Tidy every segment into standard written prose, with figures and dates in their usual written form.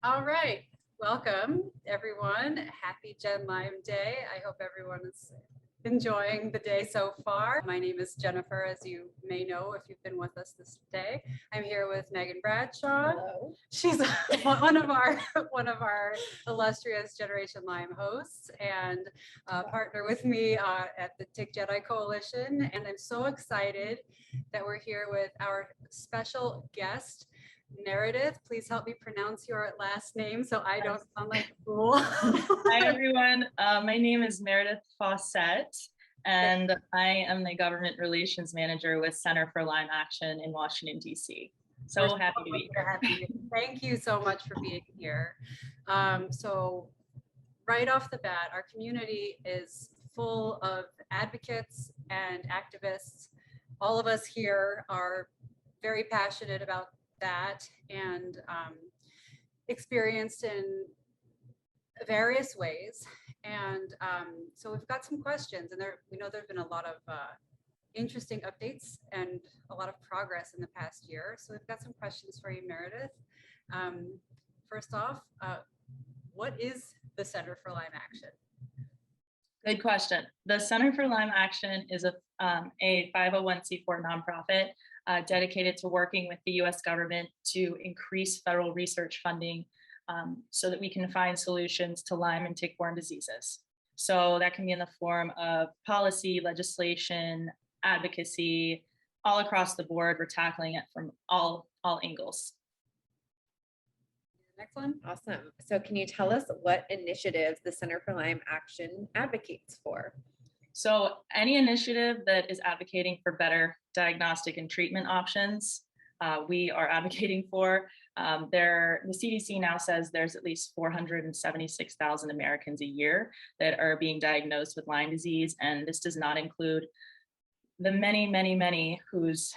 All right, welcome everyone. Happy Gen Lyme Day. I hope everyone is enjoying the day so far. My name is Jennifer, as you may know if you've been with us this day. I'm here with Meghan Bradshaw. Hello. She's one of our illustrious Generation Lyme hosts and partner with me at the JEDI Coalition. And I'm so excited that we're here with our special guest, Meredith. Please help me pronounce your last name so I don't sound like a fool. Hi, everyone. My name is Meredith Faucette, and I am the Government Relations Manager with Center for Lyme Action in Washington, D.C. So happy to be here. Thank you so much for being here. So right off the bat, our community is full of advocates and activists. All of us here are very passionate about that and experienced in various ways. And so we've got some questions, and we know there's been a lot of interesting updates and a lot of progress in the past year. So we've got some questions for you, Meredith. First off, what is the Center for Lyme Action? Good question. The Center for Lyme Action is a 501c4 nonprofit dedicated to working with the U.S. government to increase federal research funding so that we can find solutions to Lyme and tick-borne diseases. So that can be in the form of policy, legislation, advocacy, all across the board. We're tackling it from all angles. Next one. Awesome. So can you tell us what initiatives the Center for Lyme Action advocates for? So any initiative that is advocating for better diagnostic and treatment options, we are advocating for. The CDC now says there's at least 476,000 Americans a year that are being diagnosed with Lyme disease, and this does not include the many whose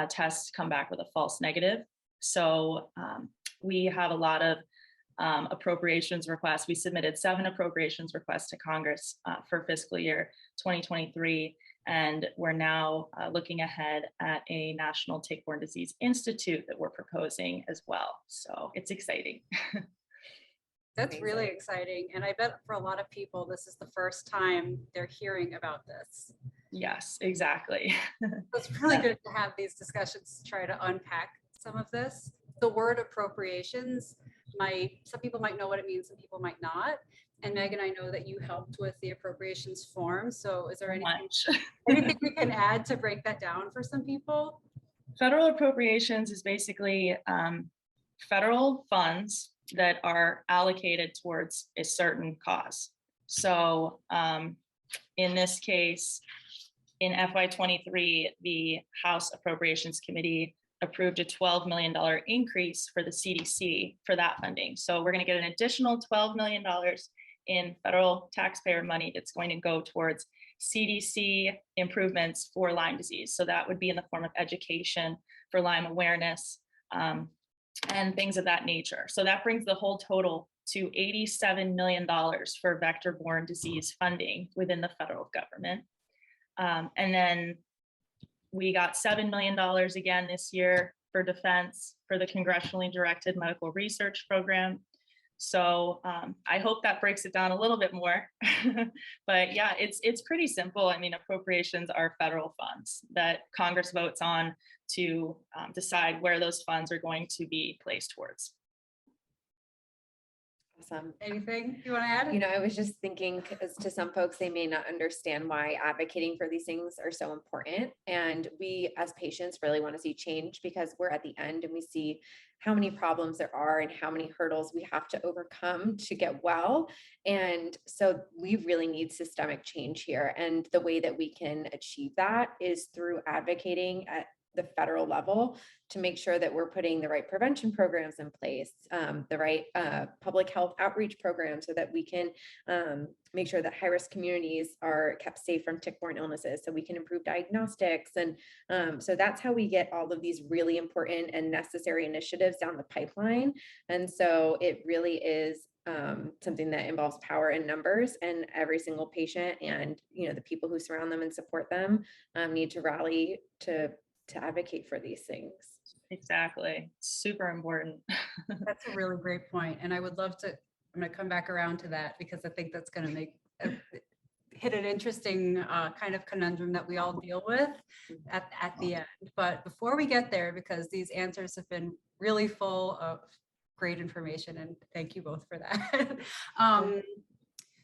tests come back with a false negative. So we have a lot of appropriations requests. We submitted 7 appropriations requests to Congress for fiscal year 2023, and we're now looking ahead at a National Tick-Borne Disease Institute that we're proposing as well. So it's exciting. That's really exciting. And I bet for a lot of people, this is the first time they're hearing about this. Yes, exactly. It's really good to have these discussions to try to unpack some of this. The word appropriations some people might know what it means, some people might not. And Meghan, I know that you helped with the appropriations form. So is there anything we can add to break that down for some people? Federal appropriations is basically federal funds that are allocated towards a certain cause. So in this case, in FY23, the House Appropriations Committee approved a $12 million increase for the CDC for that funding. So we're going to get an additional $12 million in federal taxpayer money that's going to go towards CDC improvements for Lyme disease. So that would be in the form of education for Lyme awareness and things of that nature. So that brings the whole total to $87 million for vector-borne disease funding within the federal government. And then we got $7 million again this year for defense for the congressionally directed medical research program. So I hope that breaks it down a little bit more. But yeah, it's pretty simple. I mean, appropriations are federal funds that Congress votes on to decide where those funds are going to be placed towards. Awesome. Anything you want to add? You know, I was just thinking, because to some folks, they may not understand why advocating for these things are so important. And we as patients really want to see change because we're at the end and we see how many problems there are and how many hurdles we have to overcome to get well. And so we really need systemic change here. And the way that we can achieve that is through advocating at the federal level to make sure that we're putting the right prevention programs in place, the right public health outreach programs so that we can make sure that high-risk communities are kept safe from tick-borne illnesses so we can improve diagnostics. And so that's how we get all of these really important and necessary initiatives down the pipeline. And so it really is something that involves power and numbers, and every single patient and the people who surround them and support them need to rally to to advocate for these things. Exactly. Super important. That's a really great point. And I would love to, I'm going to come back around to that because I think that's going to make hit an interesting kind of conundrum that we all deal with at the end. But before we get there, because these answers have been really full of great information, and thank you both for that.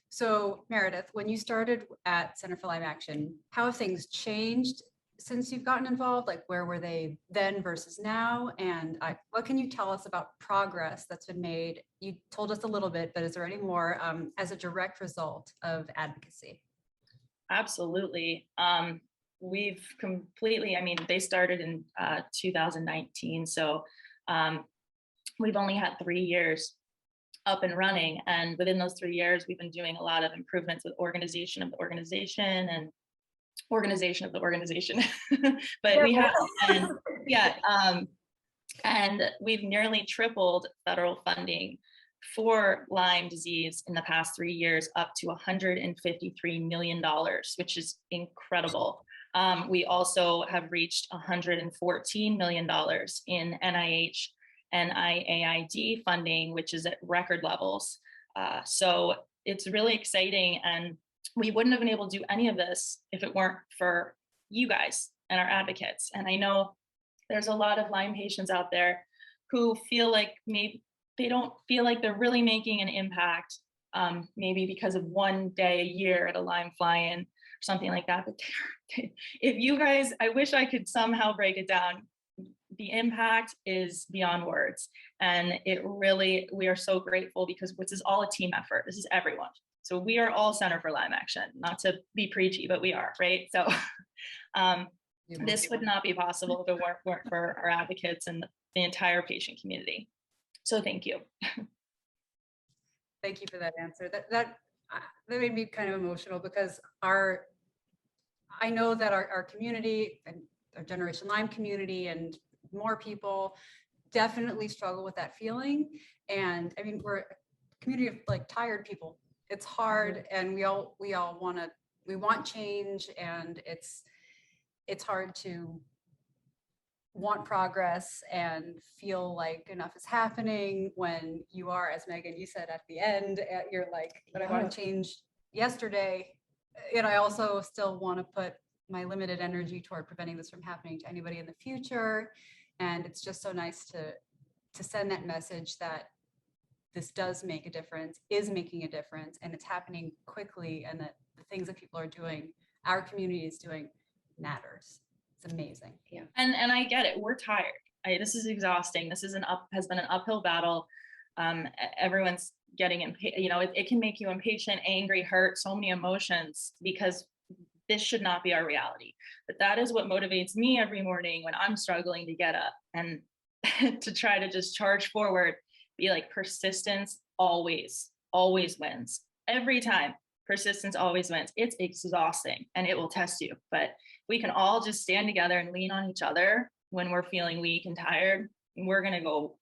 So Meredith, when you started at Center for Lyme Action, how have things changed since you've gotten involved? Like, where were they then versus now? And what can you tell us about progress that's been made? You told us a little bit, but is there any more as a direct result of advocacy? Absolutely. We've completely, I mean, they started in 2019. So we've only had 3 years up and running. And within those 3 years, we've been doing a lot of improvements with organization of the organization and organization of the organization. But we have, and yeah, and we've nearly tripled federal funding for Lyme disease in the past 3 years, up to $153 million, which is incredible. We also have reached $114 million in NIH and IAID funding, which is at record levels. So it's really exciting. And we wouldn't have been able to do any of this if it weren't for you guys and our advocates. And I know there's a lot of Lyme patients out there who feel like maybe they don't feel like they're really making an impact, maybe because of one day a year at a Lyme fly-in or something like that. But if you guys, I wish I could somehow break it down. The impact is beyond words. And it really, we are so grateful because this is all a team effort. This is everyone. So we are all Center for Lyme Action, not to be preachy, but we are, right? So this would not be possible if it weren't for our advocates and the entire patient community. So thank you. Thank you for that answer. That made me kind of emotional because I know that our community and our Generation Lyme community and more people definitely struggle with that feeling. And I mean, we're a community of like tired people. It's hard, and we all want change, and it's hard to want progress and feel like enough is happening when you are, as Meghan, you said at the end, you're like, but I want to change yesterday. And I also still want to put my limited energy toward preventing this from happening to anybody in the future. And it's just so nice to send that message that this does make a difference, is making a difference, and it's happening quickly, and that the things that people are doing, our community is doing, matters. It's amazing. Yeah. And I get it. We're tired. This is exhausting. This is has been an uphill battle. Everyone's getting it can make you impatient, angry, hurt, so many emotions, because this should not be our reality. But that is what motivates me every morning when I'm struggling to get up and to try to just charge forward, be like, persistence always wins. Every time, persistence always wins. It's exhausting and it will test you, but we can all just stand together and lean on each other when we're feeling weak and tired. And we're going to go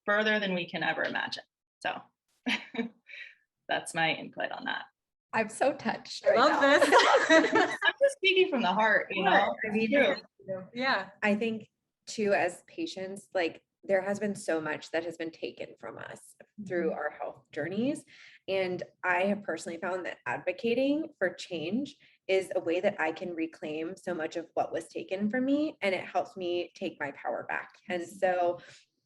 further than we can ever imagine. So that's my input on that. I'm so touched. I love this. I'm just speaking from the heart, you know. I mean, Yeah. I think too, as patients, like, there has been so much that has been taken from us through our health journeys. And I have personally found that advocating for change is a way that I can reclaim so much of what was taken from me, and it helps me take my power back. And so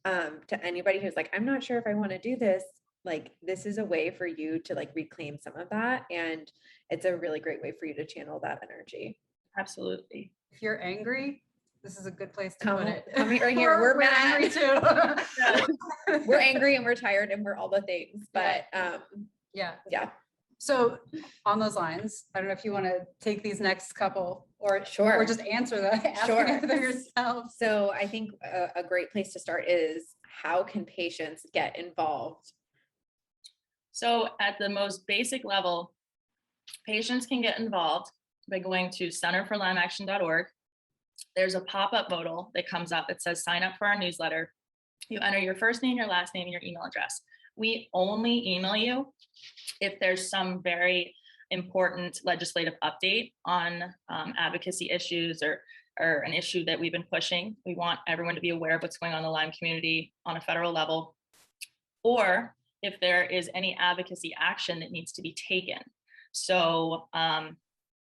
to anybody who's like, I'm not sure if I want to do this, like, this is a way for you to like reclaim some of that. And it's a really great way for you to channel that energy. Absolutely. If you're angry, this is a good place to put it. Come right here. We're mad. angry too. We're angry and we're tired and we're all the things, but yeah. So on those lines, I don't know if you want to take these next couple or just answer them. Sure. Yourself. So I think a great place to start is, how can patients get involved? So at the most basic level, patients can get involved by going to centerforlymeaction.org. There's a pop-up modal that comes up. It says sign up for our newsletter. You enter your first name, your last name, and your email address. We only email you if there's some very important legislative update on advocacy issues or or an issue that we've been pushing. We want everyone to be aware of what's going on in the Lyme community on a federal level, or if there is any advocacy action that needs to be taken. So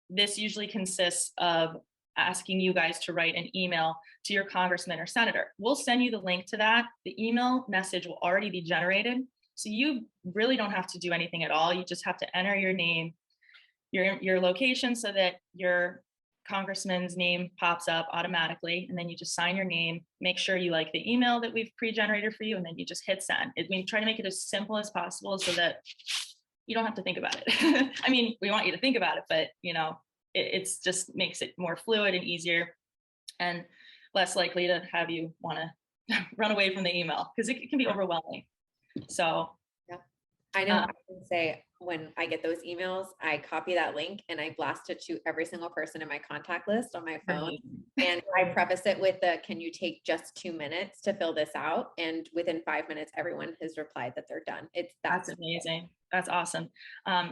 this usually consists of asking you guys to write an email to your congressman or senator. We'll send you the link to that. The email message will already be generated. So you really don't have to do anything at all. You just have to enter your name, your location, so that your congressman's name pops up automatically, and then you just sign your name, make sure you like the email that we've pre-generated for you, and then you just hit send. We try to make it as simple as possible so that you don't have to think about it. I mean, we want you to think about it, but you know, it's just makes it more fluid and easier and less likely to have you want to run away from the email, because it can be overwhelming. So yeah, I know. I can say when I get those emails, I copy that link and I blast it to every single person in my contact list on my phone. And I preface it with can you take just 2 minutes to fill this out? And within 5 minutes, everyone has replied that they're done. That's amazing. That's awesome.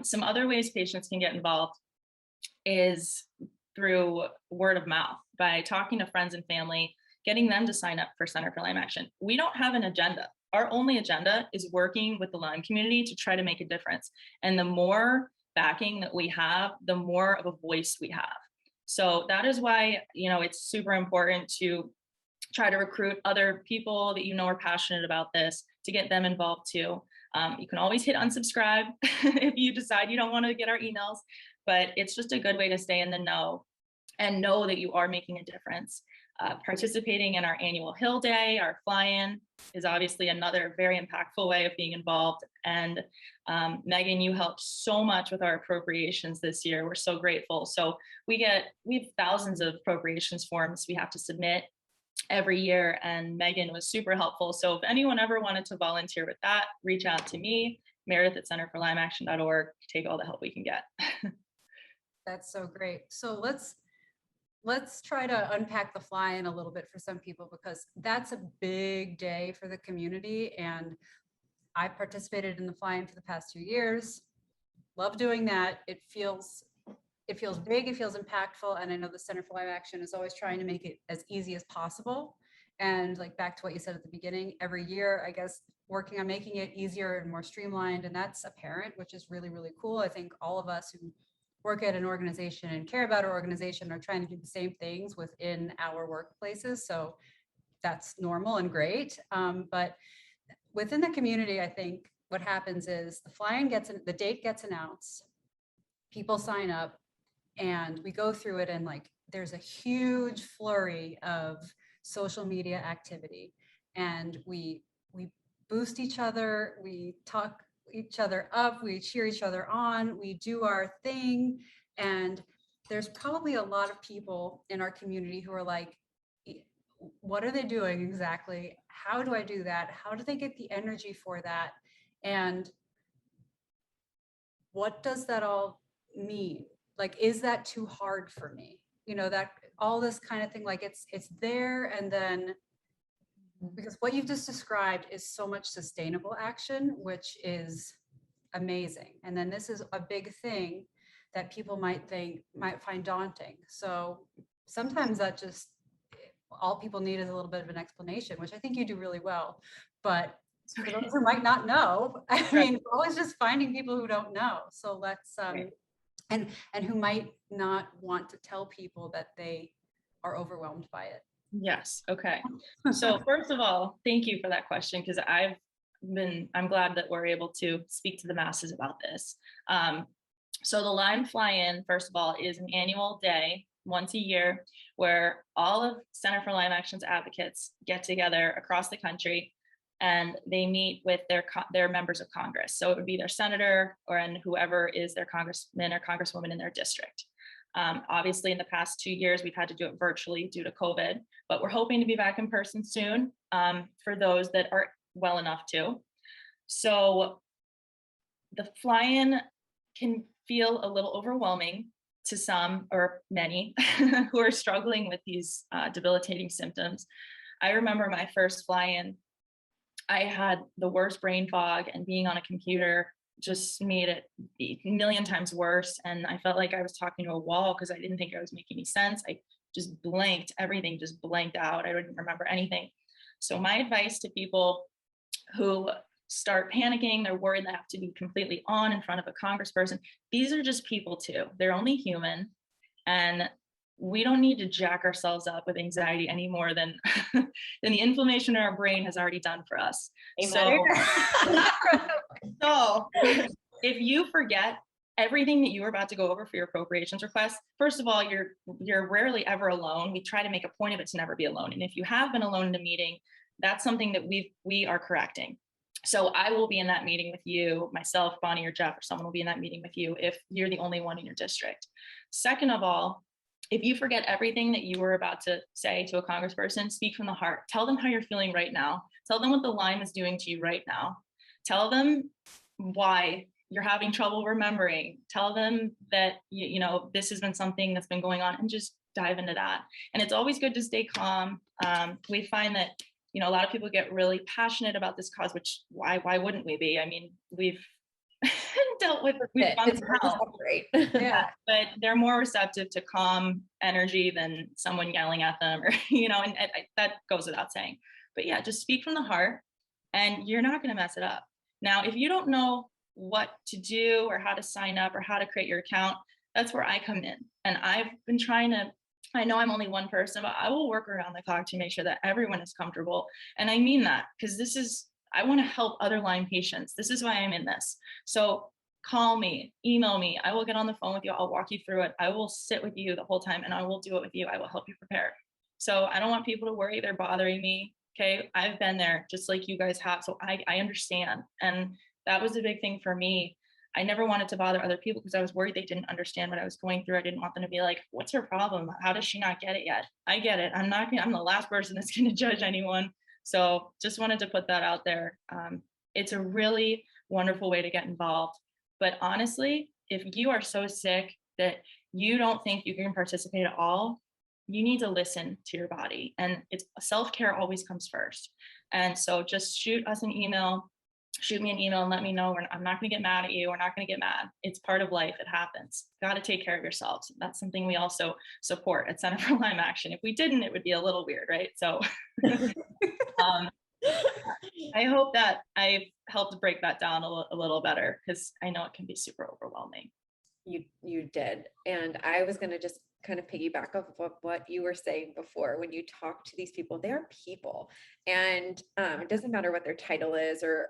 Some other ways patients can get involved is through word of mouth, by talking to friends and family, getting them to sign up for Center for Lyme Action. We don't have an agenda. Our only agenda is working with the Lyme community to try to make a difference. And the more backing that we have, the more of a voice we have. So that is why, you know, it's super important to try to recruit other people that you know are passionate about this, to get them involved too. You can always hit unsubscribe if you decide you don't want to get our emails, but it's just a good way to stay in the know and know that you are making a difference. Participating in our annual Hill Day, our fly-in, is obviously another very impactful way of being involved. And Megan, you helped so much with our appropriations this year. We're so grateful. So we have thousands of appropriations forms we have to submit every year, and Megan was super helpful. So if anyone ever wanted to volunteer with that, reach out to me, Meredith at centerforlymeaction.org. Take all the help we can get. That's so great. So let's try to unpack the fly-in a little bit for some people, because that's a big day for the community. And I participated in the fly-in for the past 2 years. Love doing that. It feels big, it feels impactful. And I know the Center for Lyme Action is always trying to make it as easy as possible. And like back to what you said at the beginning, every year, I guess, working on making it easier and more streamlined. And that's apparent, which is really, really cool. I think all of us who work at an organization and care about our organization are trying to do the same things within our workplaces. So that's normal and great. But within the community, I think what happens is the date gets announced, people sign up, and we go through it, and like there's a huge flurry of social media activity, and we boost each other, we talk each other up, we cheer each other on, we do our thing. And there's probably a lot of people in our community who are like, what are they doing exactly? How do I do that? How do they get the energy for that? And what does that all mean? Like, is that too hard for me? You know, that all this kind of thing, like it's there. And then, because what you've just described is so much sustainable action, which is amazing. And then this is a big thing that people might find daunting. So sometimes that just, all people need is a little bit of an explanation, which I think you do really well. But for those who might not know, I mean, we're always just finding people who don't know. So let's, and who might not want to tell people that they are overwhelmed by it. Yes. Okay. So first of all, thank you for that question, because I'm glad that we're able to speak to the masses about this. So the Lyme Fly-In, first of all, is an annual day once a year where all of Center for Lyme Action's advocates get together across the country, and they meet with their members of Congress. So it would be their senator and whoever is their congressman or congresswoman in their district. Obviously, in the past 2 years, we've had to do it virtually due to COVID, but we're hoping to be back in person soon for those that are well enough to. So the fly-in can feel a little overwhelming to some or many who are struggling with these debilitating symptoms. I remember my first fly-in, I had the worst brain fog, and being on a computer just made it a million times worse. And I felt like I was talking to a wall because I didn't think I was making any sense. I just blanked, everything just blanked out. I didn't remember anything. So my advice to people who start panicking, they're worried they have to be completely on in front of a congressperson. These are just people too. They're only human. And we don't need to jack ourselves up with anxiety any more than, than the inflammation in our brain has already done for us. Amen. So if you forget everything that you were about to go over for your appropriations request, first of all, you're rarely ever alone. We try to make a point of it to never be alone. And if you have been alone in a meeting, that's something that we are correcting. So I will be in that meeting with you, myself, Bonnie, or Jeff, or someone will be in that meeting with you if you're the only one in your district. Second of all, if you forget everything that you were about to say to a congressperson, speak from the heart. Tell them how you're feeling right now. Tell them what the Lyme is doing to you right now. Tell them why you're having trouble remembering. Tell them that, you know, this has been something that's been going on, and just dive into that. And it's always good to stay calm. We find that, you know, a lot of people get really passionate about this cause, which why wouldn't we be? I mean, we've we've gone through hell. Yeah, but they're more receptive to calm energy than someone yelling at them, or, you know, and that goes without saying. But yeah, just speak from the heart and you're not going to mess it up. Now, if you don't know what to do or how to sign up or how to create your account, that's where I come in. And I've been trying to, I know I'm only one person, but I will work around the clock to make sure that everyone is comfortable. And I mean that because I want to help other Lyme patients. This is why I'm in this. So call me, email me. I will get on the phone with you. I'll walk you through it. I will sit with you the whole time and I will do it with you. I will help you prepare. So I don't want people to worry they're bothering me. Okay. I've been there just like you guys have. So I understand. And that was a big thing for me. I never wanted to bother other people because I was worried they didn't understand what I was going through. I didn't want them to be like, what's her problem? How does she not get it yet? I get it. I'm the last person that's going to judge anyone. So just wanted to put that out there. It's a really wonderful way to get involved. But honestly, if you are so sick that you don't think you can participate at all, you need to listen to your body. And it's self-care always comes first. And so just shoot me an email and let me know. I'm not going to get mad at you. We're not going to get mad. It's part of life. It happens. Got to take care of yourselves. That's something we also support at Center for Lyme Action. If we didn't, it would be a little weird, right? So I hope that I've helped break that down a little better, because I know it can be super overwhelming. You did. And I was going to just kind of piggyback off of what you were saying before. When you talk to these people, they are people, and it doesn't matter what their title is or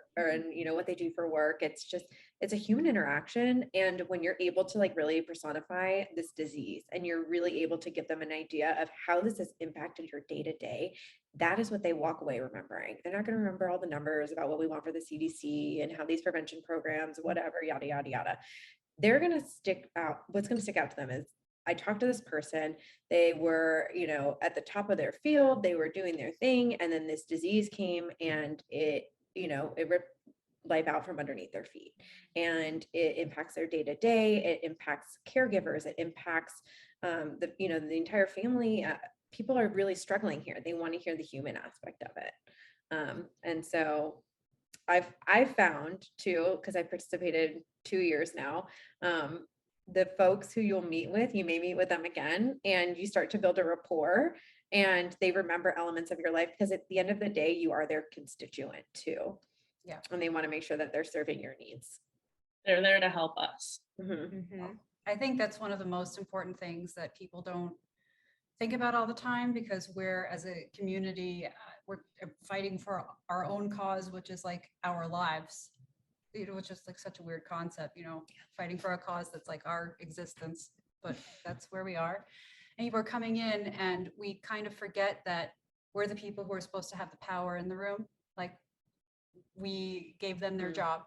you know, what they do for work. It's a human interaction. And when you're able to like really personify this disease and you're really able to give them an idea of how this has impacted your day to day, that is what they walk away remembering. They're not going to remember all the numbers about what we want for the CDC and how these prevention programs, whatever, yada, yada, yada. They're going to stick out. What's going to stick out to them is, I talked to this person, they were, you know, at the top of their field, they were doing their thing. And then this disease came and it, you know, it ripped life out from underneath their feet, and it impacts their day to day. It impacts caregivers. It impacts the entire family. People are really struggling here. They want to hear the human aspect of it. And so I've found too, because I've participated 2 years now, the folks who you'll meet with, you may meet with them again, and you start to build a rapport, and they remember elements of your life, because at the end of the day, you are their constituent too. Yeah. And they want to make sure that they're serving your needs. They're there to help us. Mm-hmm. Mm-hmm. I think that's one of the most important things that people don't think about all the time, because we're, as a community, we're fighting for our own cause, which is like our lives, you know, which is like such a weird concept, you know, fighting for a cause that's like our existence, but that's where we are. And we're coming in and we kind of forget that we're the people who are supposed to have the power in the room. Like, we gave them their job.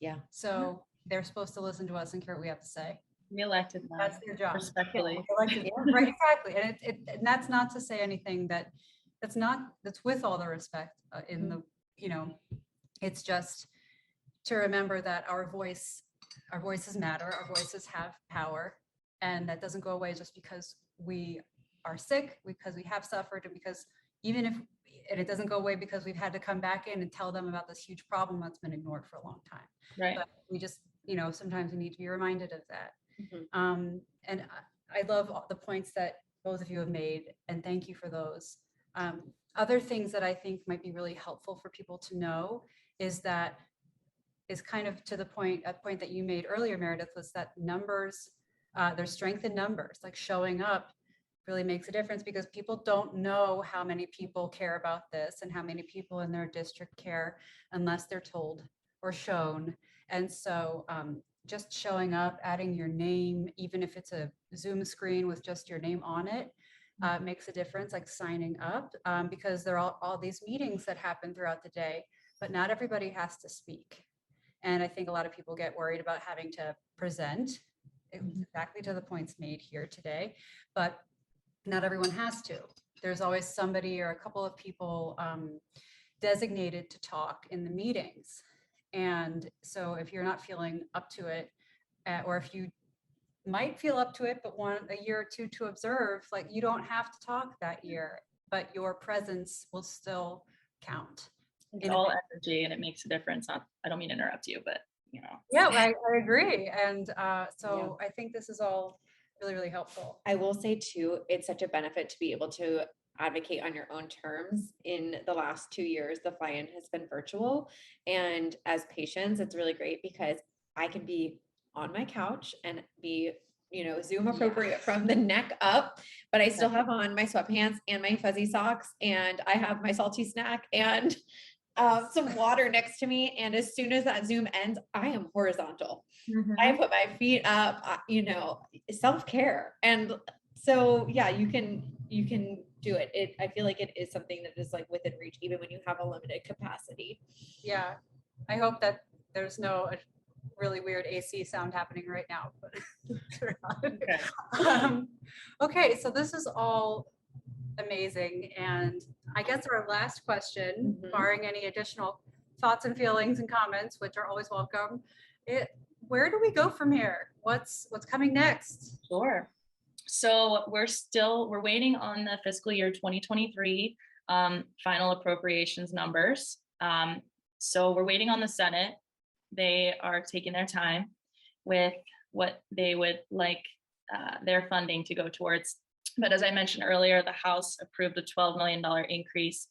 Yeah. So they're supposed to listen to us and care what we have to say. We elected them. That's their job. Respectfully. Yeah, right, exactly. And that's not to say anything that's with all the respect in the, you know, it's just to remember that our voices matter, our voices have power, and that doesn't go away just because we are sick, because we have suffered, and because even if, and it doesn't go away because we've had to come back in and tell them about this huge problem that's been ignored for a long time. Right. But we just, you know, sometimes we need to be reminded of that. Mm-hmm. And I love all the points that both of you have made, and thank you for those. Other things that I think might be really helpful for people to know is that is kind of to the point, a point that you made earlier, Meredith, was that numbers, there's strength in numbers, like showing up really makes a difference because people don't know how many people care about this and how many people in their district care unless they're told or shown. And so just showing up, adding your name, even if it's a Zoom screen with just your name on it, makes a difference, like signing up, because there are all these meetings that happen throughout the day, but not everybody has to speak. And I think a lot of people get worried about having to present exactly to the points made here today, but not everyone has to. There's always somebody or a couple of people designated to talk in the meetings. And so if you're not feeling up to it, or if you might feel up to it, but want a year or two to observe, like you don't have to talk that year, but your presence will still count. It's all energy and it makes a difference. I don't mean to interrupt you, but you know. Yeah, I agree. And so I think this is all really, really helpful. I will say too, it's such a benefit to be able to advocate on your own terms. In the last 2 years, the fly-in has been virtual. And as patients, it's really great because I can be on my couch and be, Zoom appropriate from the neck up, but I still have on my sweatpants and my fuzzy socks, and I have my salty snack and some water next to me. And as soon as that Zoom ends, I am horizontal. I put my feet up, self-care. And so, yeah, you can do it. I feel like it is something that is like within reach, even when you have a limited capacity. Yeah. I hope that there's no really weird AC sound happening right now, but Okay. Okay. So this is all amazing. And I guess our last question, barring any additional thoughts and feelings and comments, which are always welcome, where do we go from here? What's coming next? Sure. So we're waiting on the fiscal year 2023 final appropriations numbers. So we're waiting on the Senate. They are taking their time with what they would like their funding to go towards. But as I mentioned earlier, the House approved a $12 million increase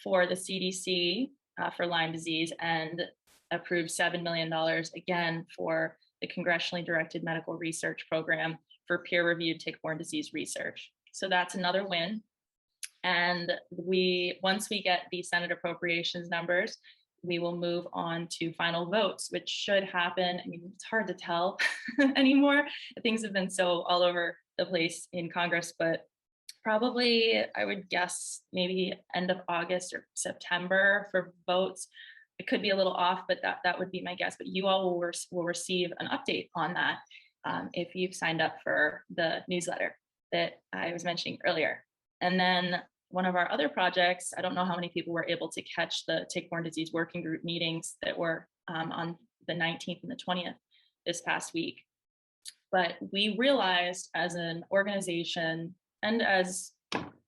for the CDC for Lyme disease and approved $7 million again for the congressionally directed medical research program for peer-reviewed tick-borne disease research. So that's another win. And once we get the Senate appropriations numbers, we will move on to final votes, which should happen. I mean, it's hard to tell anymore. Things have been so all over the place in Congress, but probably I would guess maybe end of August or September for votes. It could be a little off, but that would be my guess. But you all will receive an update on that if you've signed up for the newsletter that I was mentioning earlier. And then one of our other projects, I don't know how many people were able to catch the tick-borne disease working group meetings that were on the 19th and the 20th this past week. But we realized as an organization and as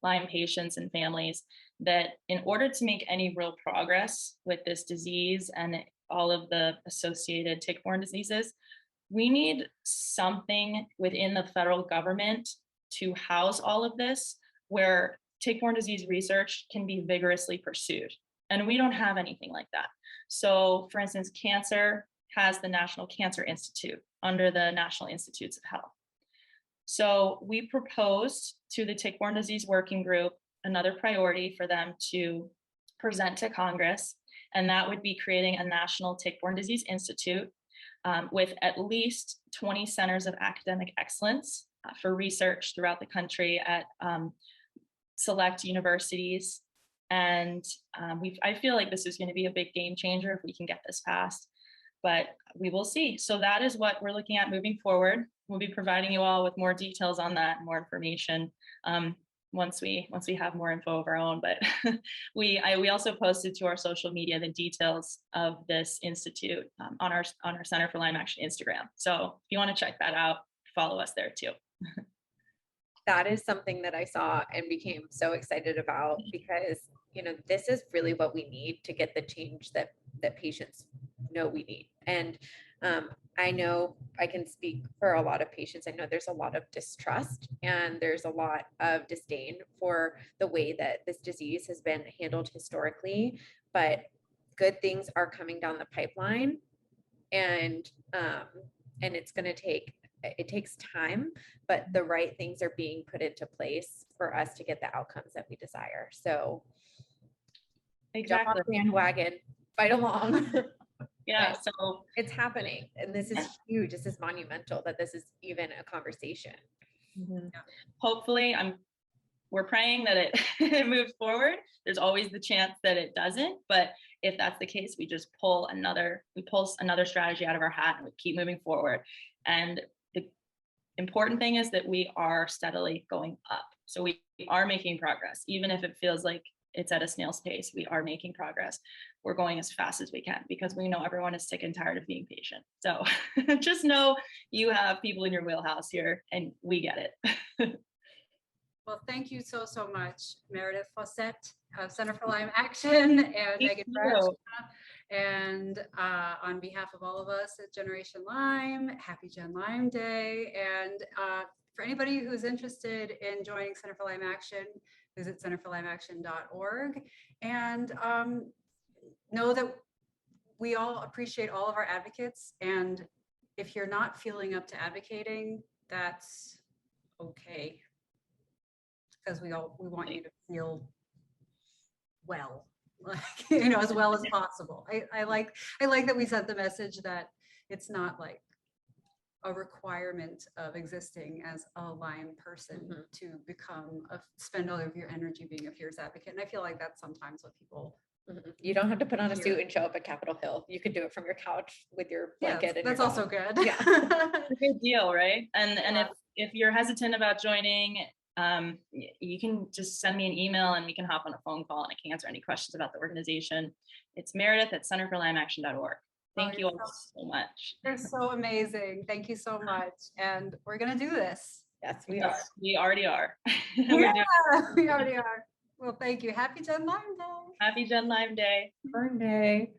Lyme patients and families that in order to make any real progress with this disease and all of the associated tick-borne diseases, we need something within the federal government to house all of this where tick-borne disease research can be vigorously pursued. And we don't have anything like that. So for instance, cancer has the National Cancer Institute under the National Institutes of Health. So we proposed to the tick-borne disease working group another priority for them to present to Congress, and that would be creating a National Tick-Borne Disease Institute with at least 20 centers of academic excellence for research throughout the country at select universities. And I feel like this is going to be a big game changer if we can get this passed, but we will see. So that is what we're looking at moving forward. We'll be providing you all with more details on that, more information once we have more info of our own. But we also posted to our social media the details of this institute on our Center for Lyme Action Instagram. So if you want to check that out, follow us there too. That is something that I saw and became so excited about because, this is really what we need to get the change that patients know we need. And I know I can speak for a lot of patients. I know there's a lot of distrust and there's a lot of disdain for the way that this disease has been handled historically, but good things are coming down the pipeline, and it's going to it takes time, but the right things are being put into place for us to get the outcomes that we desire. So jump on the bandwagon, fight along. Yeah, But so it's happening, and this is huge. This is monumental that this is even a conversation. hopefully we're praying that it, it moves forward. There's always the chance that it doesn't, but if that's the case, we just pull another strategy out of our hat and we keep moving forward. And the important thing is that we are steadily going up. So we are making progress, even if it feels like it's at a snail's pace. We are making progress. We're going as fast as we can because we know everyone is sick and tired of being patient. So just know you have people in your wheelhouse here and we get it. Well, thank you so much, Meredith Faucette of Center for Lyme Action, and Meghan Bradshaw. And on behalf of all of us at Generation Lyme, happy Gen Lyme Day. And for anybody who's interested in joining Center for Lyme Action, visit centerforlymeaction.org. And know that we all appreciate all of our advocates. And if you're not feeling up to advocating, that's okay. Because we want you to feel well, like, as well as possible. I like that we sent the message that it's not like a requirement of existing as a Lyme person to spend all of your energy being a fierce advocate. And I feel like that's sometimes what people. You don't have to put on a suit and show up at Capitol Hill. You can do it from your couch with your blanket. That's also good. Yeah, it's a good deal, right? And if you're hesitant about joining, you can just send me an email and we can hop on a phone call and I can answer any questions about the organization. It's Meredith at centerforlymeaction.org. Thank you all so much. You're so amazing. Thank you so much. And we're going to do this. Yes, we are. We already are. Yeah, we already are. Well, thank you. Happy Gen Lyme Day. Happy Gen Lyme Day. Burn Day.